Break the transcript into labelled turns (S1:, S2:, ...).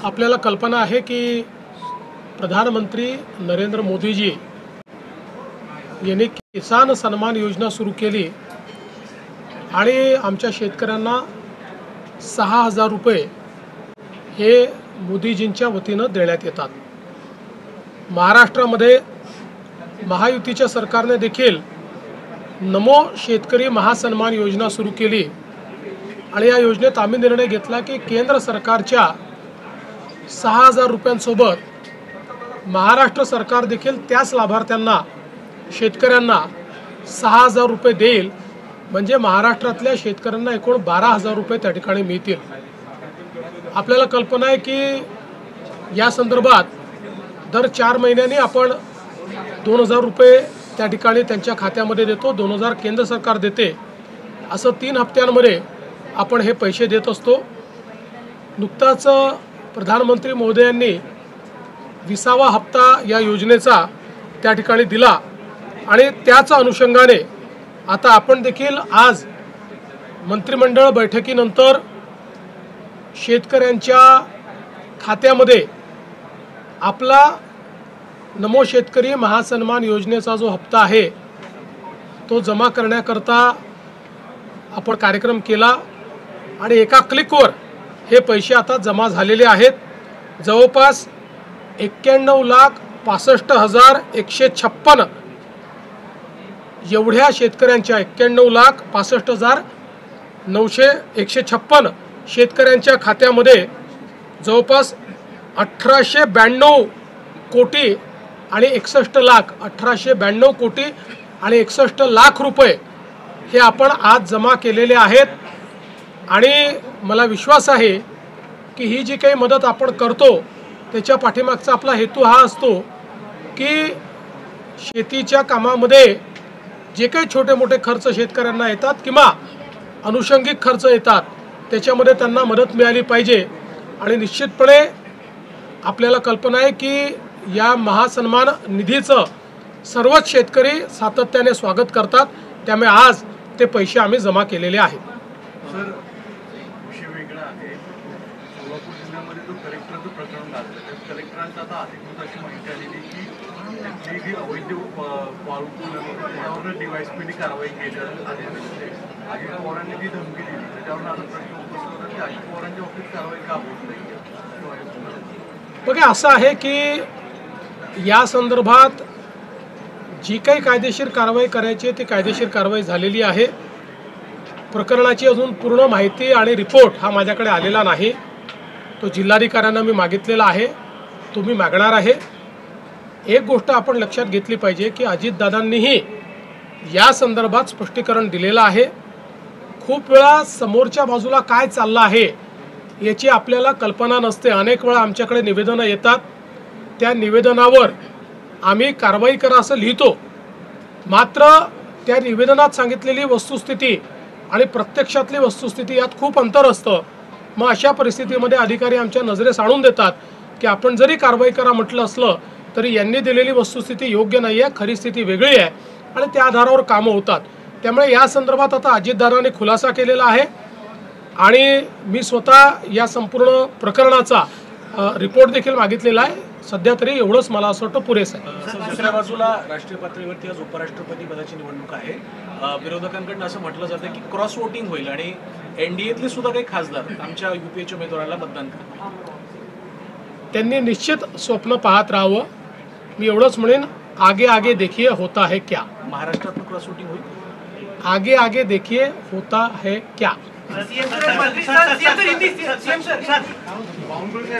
S1: आपल्याला कल्पना आहे की प्रधानमंत्री नरेंद्र मोदीजी यांनी किसान सन्मान योजना सुरू केली आणि आमच्या शेतकऱ्यांना 6,000 रुपये हे मोदीजींच्या वतीनं देण्यात येतात। महाराष्ट्रामध्ये महायुतीच्या सरकारने देखील नमो शेतकरी महासन्मान योजना सुरू केली आणि या योजनेत आम्ही निर्णय घेतला की केंद्र सरकारच्या 6,000 रुपयांसोबत महाराष्ट्र सरकार देखील त्याच लाभार्थ्यांना शेतकऱ्यांना 6,000 रुपये देईल, म्हणजे महाराष्ट्रातल्या शेतकऱ्यांना एकूण 12,000 रुपये त्या ठिकाणी मिळतील। आपल्याला कल्पना आहे की या संदर्भात दर 4 महिन्यांनी आपण 2,000 रुपये त्या ठिकाणी त्यांच्या खात्यामध्ये देतो, 2,000 केंद्र सरकार देते, असं 3 हप्त्यांमध्ये आपण हे पैसे देत असतो। नुकताच प्रधानमंत्री महोदयांनी 20वा हप्ता या योजनेचा त्या ठिकाणी दिला आणि त्याच अनुषंगाने आता आपण देखील आज मंत्रिमंडळ बैठकीनंतर शेतकऱ्यांच्या खात्यामध्ये आपला नमो शेतकरी महासन्मान योजनेचा जो हप्ता आहे तो जमा करण्याकरता आपण कार्यक्रम केला आणि एका क्लिकवर हे पैसे आता जमा झालेले आहेत। जवळपास 91,65,156 एवढ्या शेतकऱ्यांच्या 91,65,156 शेतकऱ्यांच्या खात्यामध्ये जवळपास 1,892 कोटी आणि 61 लाख 1,892 कोटी आणि 61 लाख रुपये हे आपण आज जमा केलेले आहेत। आणि मला विश्वास आहे की ही जी काही मदत आपण करतो त्याच्या पाठीमागचा आपला हेतू हा असतो की शेतीच्या कामामध्ये जे काही छोटे मोठे खर्च शेतकऱ्यांना येतात किंवा अनुषंगिक खर्च येतात त्याच्यामध्ये त्यांना मदत मिळाली पाहिजे। आणि निश्चितपणे आपल्याला कल्पना आहे की या महासन्मान निधीचं सर्वच शेतकरी सातत्याने स्वागत करतात, त्यामुळे आज ते पैसे आम्ही जमा केलेले आहेत।
S2: सर, विषय वेगळा आहे। सोलापूर जिल्ह्यामध्ये जो कलेक्टरचं प्रकरण झालं त्या कलेक्टरांचा आता अधिकृत अशी माहिती आलेली की त्याची जी अवैध वाळू त्याच्यावर डिवाइसपीने कारवाई केली आलेली असते। अजित पवारांनी जी धमकी दिली त्याच्यावर आता प्रश्न उपस्थित होतात की अजित पवारांच्या बाबतीत कारवाई का होत नाही।
S1: बघा, असं आहे की या संदर्भात जी काही कायदेशीर कारवाई करायची ती कायदेशीर कारवाई झालेली आहे। प्रकरणाची अजून पूर्ण माहिती आणि रिपोर्ट हा माझ्याकडे आलेला नाही, तो जिल्हाधिकाऱ्यांना मी मागितलेला आहे, तो मी मागणार आहे। एक गोष्ट आपण लक्षात घेतली पाहिजे की अजितदादांनीही या संदर्भात स्पष्टीकरण दिलेलं आहे। खूप वेळा समोरच्या बाजूला काय चाललं आहे याची आपल्याला कल्पना नसते। अनेक वेळा आमच्याकडे निवेदनं येतात, त्या निवेदनावर आम्ही कारवाई करा असं लिहितो, मात्र त्या निवेदनात सांगितलेली वस्तुस्थिती आणि प्रत्यक्षातली वस्तुस्थिती यात खूप अंतर असतं। मग अशा परिस्थितीमध्ये अधिकारी आमच्या नजरेस आणून देतात की आपण जरी कारवाई करा म्हटलं असलं तरी यांनी दिलेली वस्तुस्थिती योग्य नाही आहे, खरी स्थिती वेगळी आहे आणि त्या आधारावर कामं होतात। त्यामुळे या संदर्भात आता अजितदादांनी खुलासा केलेला आहे आणि मी स्वतः या संपूर्ण प्रकरणाचा रिपोर्ट देखील मागितलेला आहे। सध्या तरी एवढंच मला असं वाटतं पुरेसं आहे।
S3: दुसऱ्या बाजूला राष्ट्रीय पातळीवरती आज उपराष्ट्रपती पदाची निवडणूक आहे। विरोधकांकडून असं म्हटलं जातं की क्रॉस वोटिंग होईल आणि एनडीएतले सुद्धा काही खासदार आमच्या यूपीएच्या उमेदवाराला मतदान करतील।
S1: त्यांनी निश्चित स्वप्न पाहत राहावं। मी एवढंच म्हणेन, आगे आगे देखिए होता है क्या।
S3: महाराष्ट्रात क्रॉस वोटिंग होईल,
S1: आगे आगे देखिए होता है क्या।